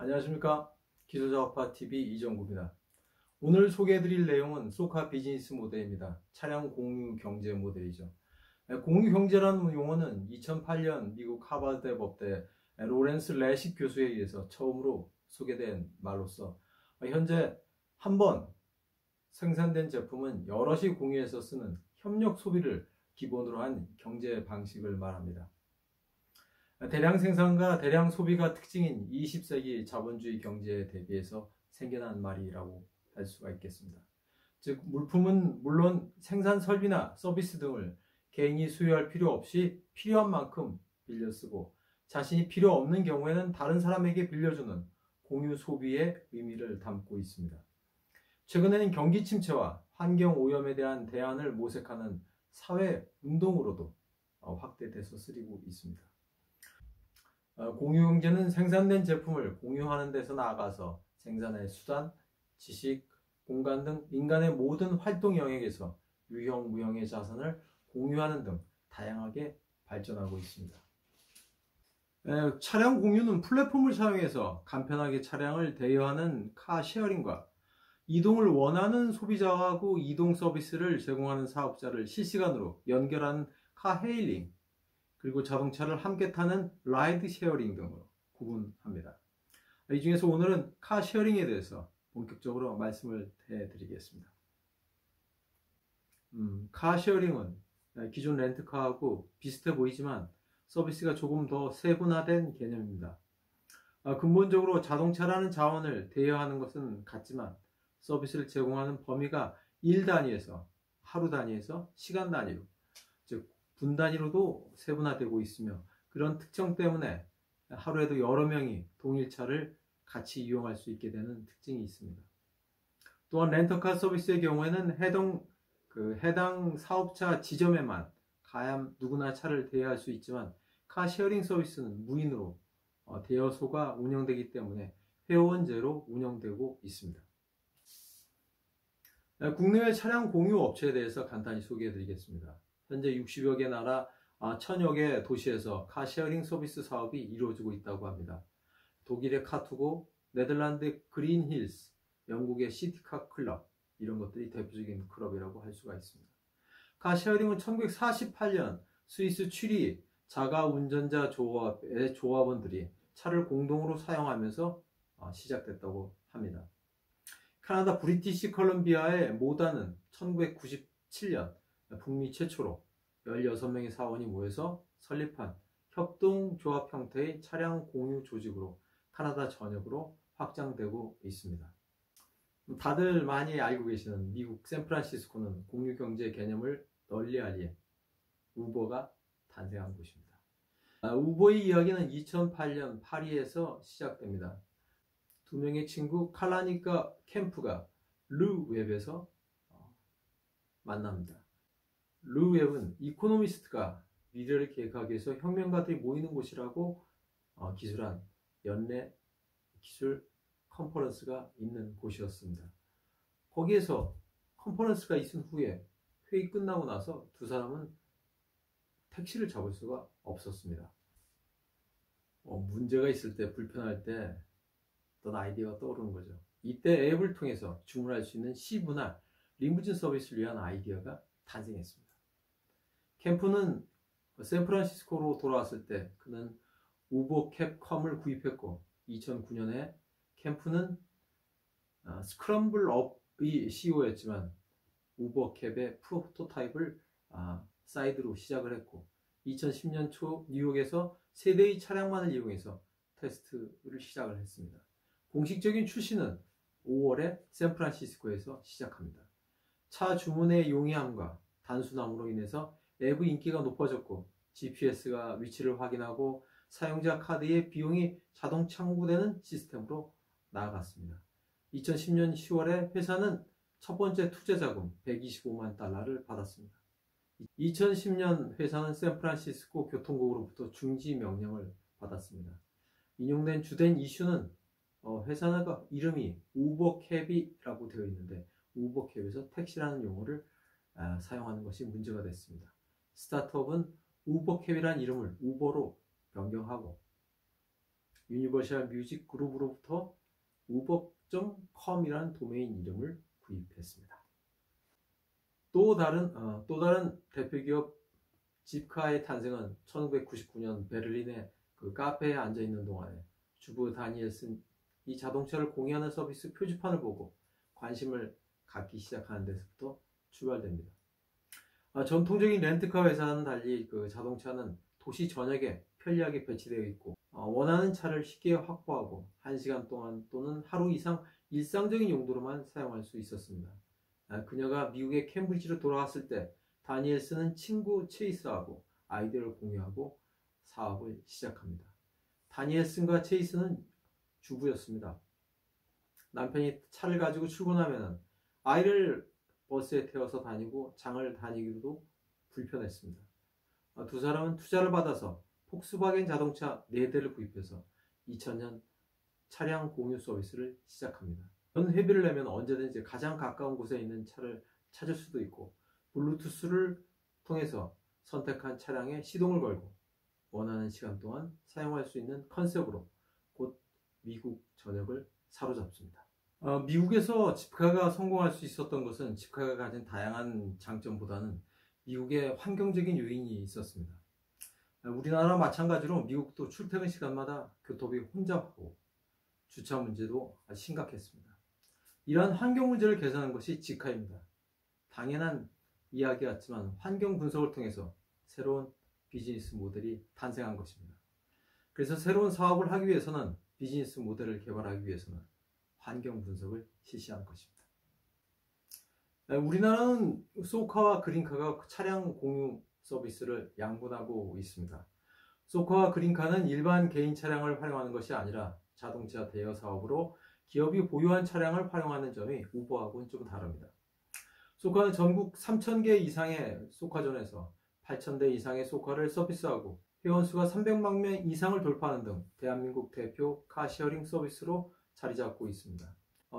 안녕하십니까. 기술자업화TV 이정구입니다. 오늘 소개해드릴 내용은 소카 비즈니스 모델입니다. 차량 공유 경제 모델이죠. 공유 경제라는 용어는 2008년 미국 하버드 법대 로렌스 레식 교수에 의해서 처음으로 소개된 말로서 현재 한 번 생산된 제품은 여럿이 공유해서 쓰는 협력 소비를 기본으로 한 경제 방식을 말합니다. 대량 생산과 대량 소비가 특징인 20세기 자본주의 경제에 대비해서 생겨난 말이라고 할 수가 있겠습니다. 즉, 물품은 물론 생산 설비나 서비스 등을 개인이 수요할 필요 없이 필요한 만큼 빌려 쓰고 자신이 필요 없는 경우에는 다른 사람에게 빌려주는 공유 소비의 의미를 담고 있습니다. 최근에는 경기 침체와 환경 오염에 대한 대안을 모색하는 사회 운동으로도 확대돼서 쓰이고 있습니다. 공유 경제는 생산된 제품을 공유하는 데서 나아가서 생산의 수단, 지식, 공간 등 인간의 모든 활동 영역에서 유형, 무형의 자산을 공유하는 등 다양하게 발전하고 있습니다. 차량 공유는 플랫폼을 사용해서 간편하게 차량을 대여하는 카쉐어링과 이동을 원하는 소비자하고 이동 서비스를 제공하는 사업자를 실시간으로 연결하는 카헤일링, 그리고 자동차를 함께 타는 라이드 쉐어링 등으로 구분합니다. 이 중에서 오늘은 카쉐어링에 대해서 본격적으로 말씀을 해드리겠습니다. 카쉐어링은 기존 렌트카하고 비슷해 보이지만 서비스가 조금 더 세분화된 개념입니다. 근본적으로 자동차라는 자원을 대여하는 것은 같지만 서비스를 제공하는 범위가 일 단위에서 하루 단위에서 시간 단위로, 즉 분 단위로도 세분화되고 있으며 그런 특성 때문에 하루에도 여러 명이 동일 차를 같이 이용할 수 있게 되는 특징이 있습니다. 또한 렌터카 서비스의 경우에는 해당 사업자 지점에만 가야 누구나 차를 대여할 수 있지만 카쉐어링 서비스는 무인으로 대여소가 운영되기 때문에 회원제로 운영되고 있습니다. 국내외 차량 공유 업체에 대해서 간단히 소개해 드리겠습니다. 현재 60여 개 나라 1000여 개 도시에서 카쉐어링 서비스 사업이 이루어지고 있다고 합니다. 독일의 카투고, 네덜란드의 그린힐스, 영국의 시티카 클럽, 이런 것들이 대표적인 클럽이라고 할 수가 있습니다. 카쉐어링은 1948년 스위스 취리 자가운전자 조합의 조합원들이 차를 공동으로 사용하면서 시작됐다고 합니다. 캐나다 브리티시 컬럼비아의 모다는 1997년 북미 최초로 16명의 사원이 모여서 설립한 협동조합 형태의 차량 공유 조직으로 캐나다 전역으로 확장되고 있습니다. 다들 많이 알고 계시는 미국 샌프란시스코는 공유 경제 개념을 널리 알린 우버가 탄생한 곳입니다. 우버의 이야기는 2008년 파리에서 시작됩니다. 두 명의 친구 칼라니까 캠프가 르 웹에서 만납니다. 르 웹은 이코노미스트가 미래를 계획하기 위해서 혁명가들이 모이는 곳이라고 기술한 연례 기술 컨퍼런스가 있는 곳이었습니다. 거기에서 컨퍼런스가 있은 후에 회의 끝나고 나서 두 사람은 택시를 잡을 수가 없었습니다. 문제가 있을 때, 불편할 때 어떤 아이디어가 떠오르는 거죠. 이때 앱을 통해서 주문할 수 있는 시브나 리무진 서비스를 위한 아이디어가 탄생했습니다. 캠프는 샌프란시스코로 돌아왔을 때 그는 우버캡컴을 구입했고 2009년에 캠프는 스크럼블 업의 CEO였지만 우버캡의 프로토타입을 사이드로 시작을 했고 2010년 초 뉴욕에서 세대의 차량만을 이용해서 테스트를 시작을 했습니다. 공식적인 출시는 5월에 샌프란시스코에서 시작합니다. 차 주문의 용이함과 단순함으로 인해서 앱의 인기가 높아졌고 GPS가 위치를 확인하고 사용자 카드의 비용이 자동 창구되는 시스템으로 나아갔습니다. 2010년 10월에 회사는 첫 번째 투자 자금 125만 달러를 받았습니다. 2010년 회사는 샌프란시스코 교통국으로부터 중지 명령을 받았습니다. 인용된 주된 이슈는 회사의 이름이 우버캡이라고 되어 있는데 우버캡에서 택시라는 용어를 사용하는 것이 문제가 됐습니다. 스타트업은 우버캡이라는 이름을 우버로 변경하고 유니버셜 뮤직 그룹으로부터 우버.com이라는 도메인 이름을 구입했습니다. 또 다른 대표 기업 집카의 탄생은 1999년 베를린의 그 카페에 앉아 있는 동안에 주부 다니엘슨 이 자동차를 공유하는 서비스 표지판을 보고 관심을 갖기 시작하는 데서부터 출발됩니다. 전통적인 렌트카 회사와는 달리 그 자동차는 도시 전역에 편리하게 배치되어 있고 원하는 차를 쉽게 확보하고 1시간 동안 또는 하루 이상 일상적인 용도로만 사용할 수 있었습니다. 그녀가 미국의 캠브리지로 돌아왔을 때 다니엘슨은 친구 체이스하고 아이디어를 공유하고 사업을 시작합니다. 다니엘슨과 체이스는 주부였습니다. 남편이 차를 가지고 출근하면 아이를 버스에 태워서 다니고 장을 다니기도 불편했습니다. 두 사람은 투자를 받아서 폭스바겐 자동차 4대를 구입해서 2000년 차량 공유 서비스를 시작합니다. 회비를 내면 언제든지 가장 가까운 곳에 있는 차를 찾을 수도 있고 블루투스를 통해서 선택한 차량에 시동을 걸고 원하는 시간 동안 사용할 수 있는 컨셉으로 곧 미국 전역을 사로잡습니다. 미국에서 집카가 성공할 수 있었던 것은 집카가 가진 다양한 장점보다는 미국의 환경적인 요인이 있었습니다. 우리나라와 마찬가지로 미국도 출퇴근 시간마다 교통이 혼잡하고 주차 문제도 아주 심각했습니다. 이러한 환경 문제를 개선한 것이 집카입니다. 당연한 이야기 같지만 환경 분석을 통해서 새로운 비즈니스 모델이 탄생한 것입니다. 그래서 새로운 사업을 하기 위해서는 비즈니스 모델을 개발하기 위해서는 환경 분석을 실시하는 것입니다. 우리나라는 소카와 그린카가 차량 공유 서비스를 양분하고 있습니다. 소카와 그린카는 일반 개인 차량을 활용하는 것이 아니라 자동차 대여 사업으로 기업이 보유한 차량을 활용하는 점이 우버하고는 좀 다릅니다. 소카는 전국 3,000개 이상의 소카존에서 8,000대 이상의 소카를 서비스하고 회원수가 300만 명 이상을 돌파하는 등 대한민국 대표 카시어링 서비스로 자리 잡고 있습니다.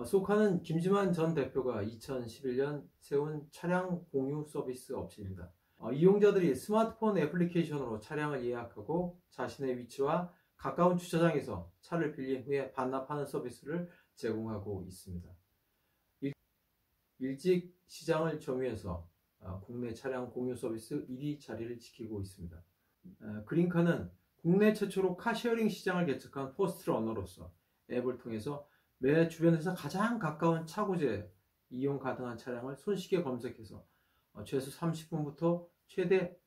소카는 김지만 전 대표가 2011년 세운 차량 공유 서비스 업체입니다. 이용자들이 스마트폰 애플리케이션으로 차량을 예약하고 자신의 위치와 가까운 주차장에서 차를 빌린 후에 반납하는 서비스를 제공하고 있습니다. 일찍 시장을 점유해서 국내 차량 공유 서비스 1위 자리를 지키고 있습니다. 그린카는 국내 최초로 카쉐어링 시장을 개척한 퍼스트러너로서 앱을 통해서 매 주변에서 가장 가까운 차고지에 이용 가능한 차량을 손쉽게 검색해서 최소 30분부터 최대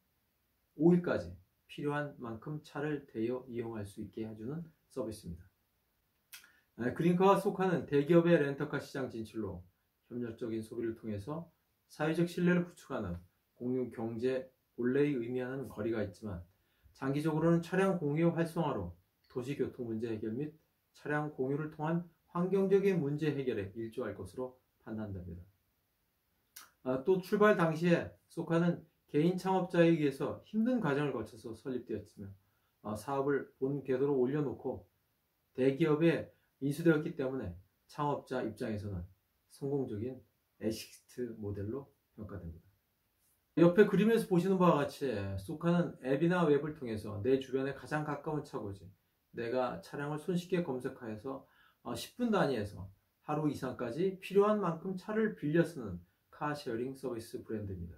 5일까지 필요한 만큼 차를 대여 이용할 수 있게 해주는 서비스입니다. 그린카와 소카는 대기업의 렌터카 시장 진출로 협력적인 소비를 통해서 사회적 신뢰를 구축하는 공유 경제 본래의 의미하는 거리가 있지만 장기적으로는 차량 공유 활성화로 도시교통 문제 해결 및 차량 공유를 통한 환경적인 문제 해결에 일조할 것으로 판단됩니다. 또 출발 당시에 소카는 개인 창업자에 의해서 힘든 과정을 거쳐서 설립되었으며 사업을 본 궤도로 올려놓고 대기업에 인수되었기 때문에 창업자 입장에서는 성공적인 엑시트 모델로 평가됩니다. 옆에 그림에서 보시는 바와 같이 소카는 앱이나 웹을 통해서 내 주변에 가장 가까운 차고지, 내가 차량을 손쉽게 검색하여서 10분 단위에서 하루 이상까지 필요한 만큼 차를 빌려 쓰는 카쉐어링 서비스 브랜드입니다.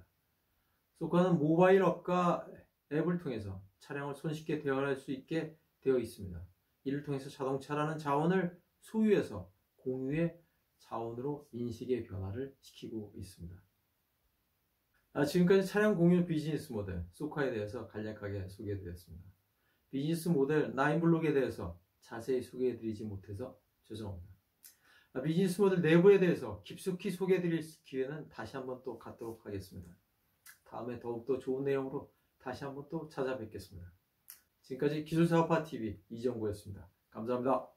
소카는 모바일 앱과 앱을 통해서 차량을 손쉽게 대여할 수 있게 되어 있습니다. 이를 통해서 자동차라는 자원을 소유해서 공유의 자원으로 인식의 변화를 시키고 있습니다. 지금까지 차량 공유 비즈니스 모델 소카에 대해서 간략하게 소개해드렸습니다. 비즈니스 모델 9블록에 대해서 자세히 소개해드리지 못해서 죄송합니다. 비즈니스 모델 내부에 대해서 깊숙이 소개해드릴 기회는 다시 한번 또 갖도록 하겠습니다. 다음에 더욱더 좋은 내용으로 다시 한번 또 찾아뵙겠습니다. 지금까지 기술사업화TV 이정구였습니다. 감사합니다.